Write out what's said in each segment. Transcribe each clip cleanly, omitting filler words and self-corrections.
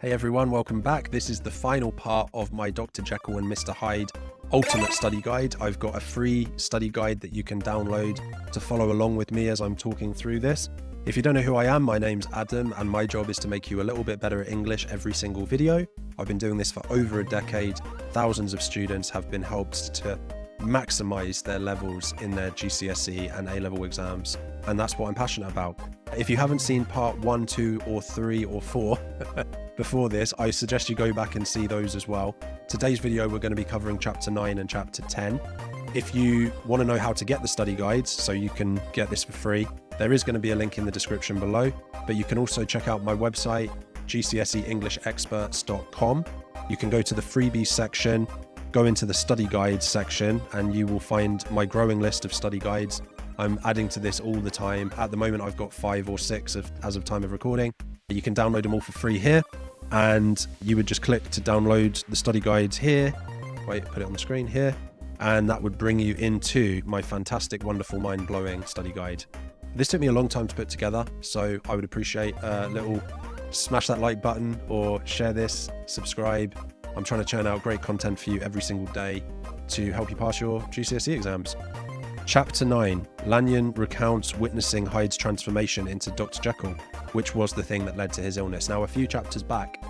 Hey everyone, welcome back. This is the final part of my Dr. Jekyll and Mr. Hyde Ultimate Study Guide. I've got a free study guide that you can download to follow along with me as I'm talking through this. If you don't know who I am, my name's Adam and my job is to make you a little bit better at English every single video. I've been doing this for over a decade. Thousands of students have been helped to maximize their levels in their GCSE and A-level exams, and that's what I'm passionate about. If you haven't seen part 1, 2 or 3 or 4 before this, I suggest you go back and see those as well. Today's video we're going to be covering chapter 9 and chapter 10. If you want to know how to get the study guides so you can get this for free, there is going to be a link in the description below, but you can also check out my website gcseEnglishexperts.com. You can go to the freebies section, go into the study guides section, and you will find my growing list of study guides. I'm adding to this all the time. At the moment, I've got 5 or 6 as of time of recording. You can download them all for free here, and you would just click to download the study guides here. Wait, put it on the screen here, and that would bring you into my fantastic, wonderful, mind-blowing study guide. This took me a long time to put together, so I would appreciate a little smash that like button or share this, subscribe. I'm trying to churn out great content for you every single day to help you pass your GCSE exams. Chapter 9, Lanyon recounts witnessing Hyde's transformation into Dr. Jekyll, which was the thing that led to his illness. Now, a few chapters back,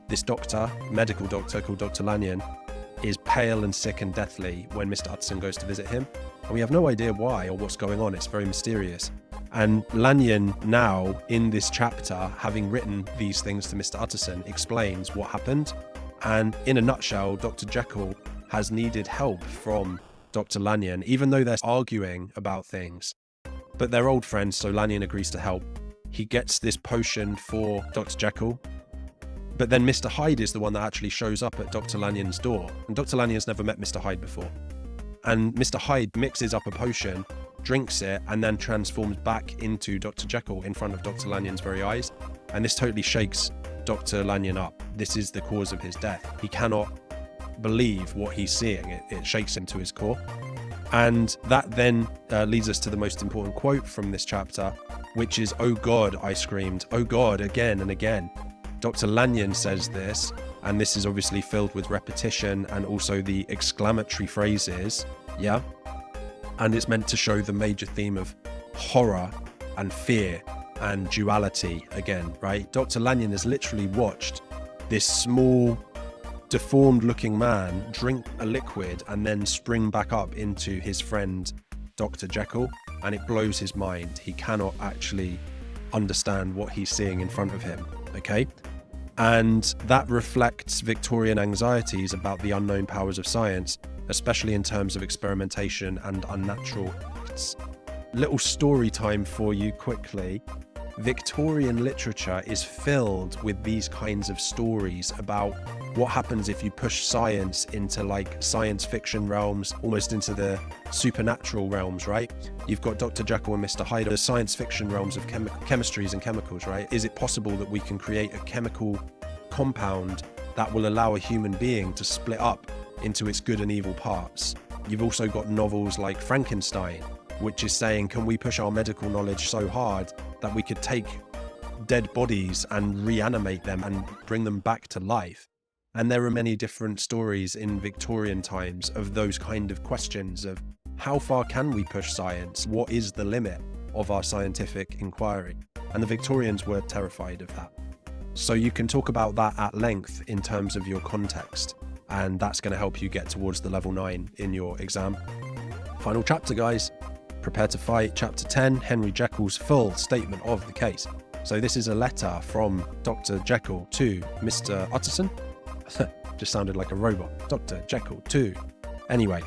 this doctor, medical doctor called Dr. Lanyon, is pale and sick and deathly when Mr. Utterson goes to visit him. And we have no idea why or what's going on. It's very mysterious. And Lanyon now, in this chapter, having written these things to Mr. Utterson, explains what happened. And in a nutshell, Dr. Jekyll has needed help from Dr. Lanyon, even though they're arguing about things. But they're old friends, so Lanyon agrees to help. He gets this potion for Dr. Jekyll. But then Mr. Hyde is the one that actually shows up at Dr. Lanyon's door. And Dr. Lanyon's never met Mr. Hyde before. And Mr. Hyde mixes up a potion, drinks it, and then transforms back into Dr. Jekyll in front of Dr. Lanyon's very eyes. And this totally shakes Dr. Lanyon up. This is the cause of his death. He cannot believe what he's seeing. It shakes him to his core. And that then leads us to the most important quote from this chapter, which is, "Oh God," I screamed, "Oh God," again and again. Dr. Lanyon says this, and this is obviously filled with repetition and also the exclamatory phrases, yeah? And it's meant to show the major theme of horror and fear and duality again, right? Dr. Lanyon has literally watched this small, deformed-looking man drink a liquid and then spring back up into his friend, Dr. Jekyll, and it blows his mind. He cannot actually understand what he's seeing in front of him, okay? And that reflects Victorian anxieties about the unknown powers of science, especially in terms of experimentation and unnatural acts. Little story time for you quickly. Victorian literature is filled with these kinds of stories about what happens if you push science into like science fiction realms, almost into the supernatural realms, right? You've got Dr. Jekyll and Mr. Hyde, the science fiction realms of chemistries and chemicals, right? Is it possible that we can create a chemical compound that will allow a human being to split up into its good and evil parts? You've also got novels like Frankenstein, which is saying, can we push our medical knowledge so hard that we could take dead bodies and reanimate them and bring them back to life? And there are many different stories in Victorian times of those kind of questions of how far can we push science? What is the limit of our scientific inquiry? And the Victorians were terrified of that. So you can talk about that at length in terms of your context, and that's going to help you get towards the level 9 in your exam. Final chapter, guys. Prepare to fight. Chapter 10, Henry Jekyll's full statement of the case. So this is a letter from Dr. Jekyll to Mr. Utterson. Just sounded like a robot. Dr. Jekyll to... Anyway.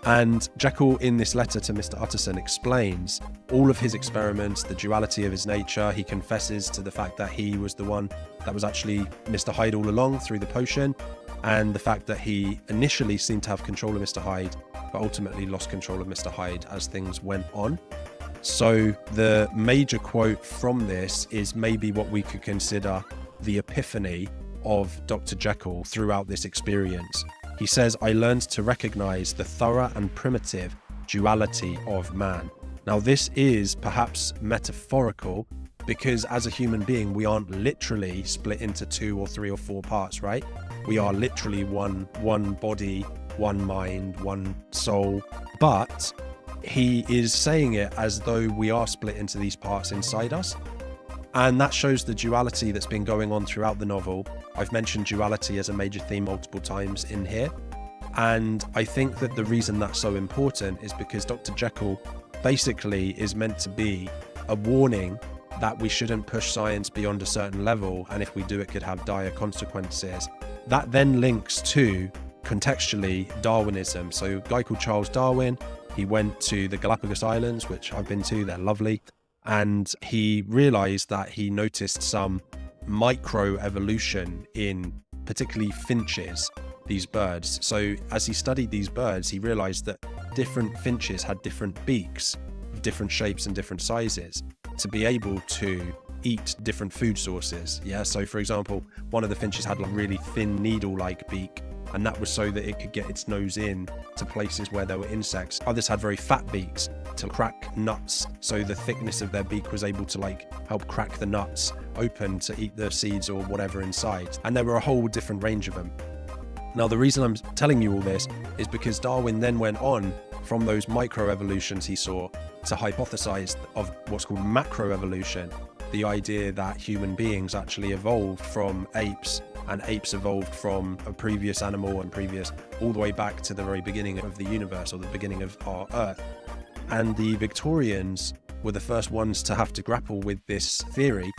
And Jekyll, in this letter to Mr. Utterson, explains all of his experiments, the duality of his nature. He confesses to the fact that he was the one that was actually Mr. Hyde all along through the potion, and the fact that he initially seemed to have control of Mr. Hyde, but ultimately lost control of Mr. Hyde as things went on. So the major quote from this is maybe what we could consider the epiphany of Dr. Jekyll throughout this experience. He says, "I learned to recognize the thorough and primitive duality of man." Now, this is perhaps metaphorical, because as a human being, we aren't literally split into 2 or 3 or 4 parts, right? We are literally one body, one mind, one soul. But he is saying it as though we are split into these parts inside us. And that shows the duality that's been going on throughout the novel. I've mentioned duality as a major theme multiple times in here. And I think that the reason that's so important is because Dr. Jekyll basically is meant to be a warning that we shouldn't push science beyond a certain level, and if we do, it could have dire consequences. That then links to, contextually, Darwinism. So a guy called Charles Darwin, he went to the Galapagos Islands, which I've been to, they're lovely, and he realized that he noticed some micro-evolution in particularly finches, these birds. So as he studied these birds, he realized that different finches had different beaks, different shapes and different sizes, to be able to eat different food sources. Yeah, so for example, one of the finches had like really thin needle-like beak, and that was so that it could get its nose in to places where there were insects. Others had very fat beaks to crack nuts, so the thickness of their beak was able to like help crack the nuts open to eat the seeds or whatever inside. And there were a whole different range of them. Now, the reason I'm telling you all this is because Darwin then went on from those microevolutions he saw to hypothesize of what's called macroevolution, the idea that human beings actually evolved from apes, and apes evolved from a previous animal and previous all the way back to the very beginning of the universe, or the beginning of our Earth. And the Victorians were the first ones to have to grapple with this theory,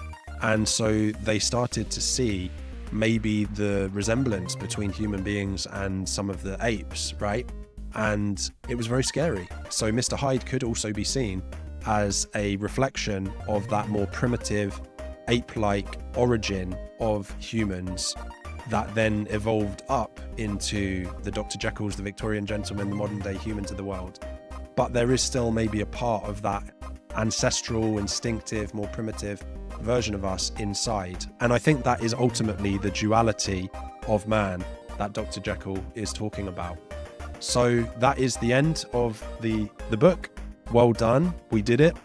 and so they started to see maybe the resemblance between human beings and some of the apes, right? And it was very scary. So Mr. Hyde could also be seen as a reflection of that more primitive, ape-like origin of humans that then evolved up into the Dr. Jekylls, the Victorian gentlemen, the modern-day humans of the world. But there is still maybe a part of that ancestral, instinctive, more primitive version of us inside. And I think that is ultimately the duality of man that Dr. Jekyll is talking about. So that is the end of the book. Well done. We did it.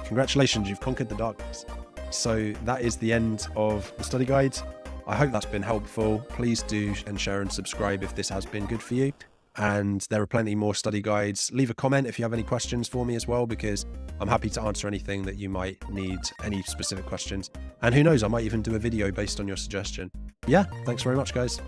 Congratulations, you've conquered the darkness. So that is the end of the study guide. I hope that's been helpful. Please do and share and subscribe if this has been good for you. And there are plenty more study guides. Leave a comment if you have any questions for me as well, because I'm happy to answer anything that you might need, any specific questions. And who knows, I might even do a video based on your suggestion. Yeah, thanks very much, guys.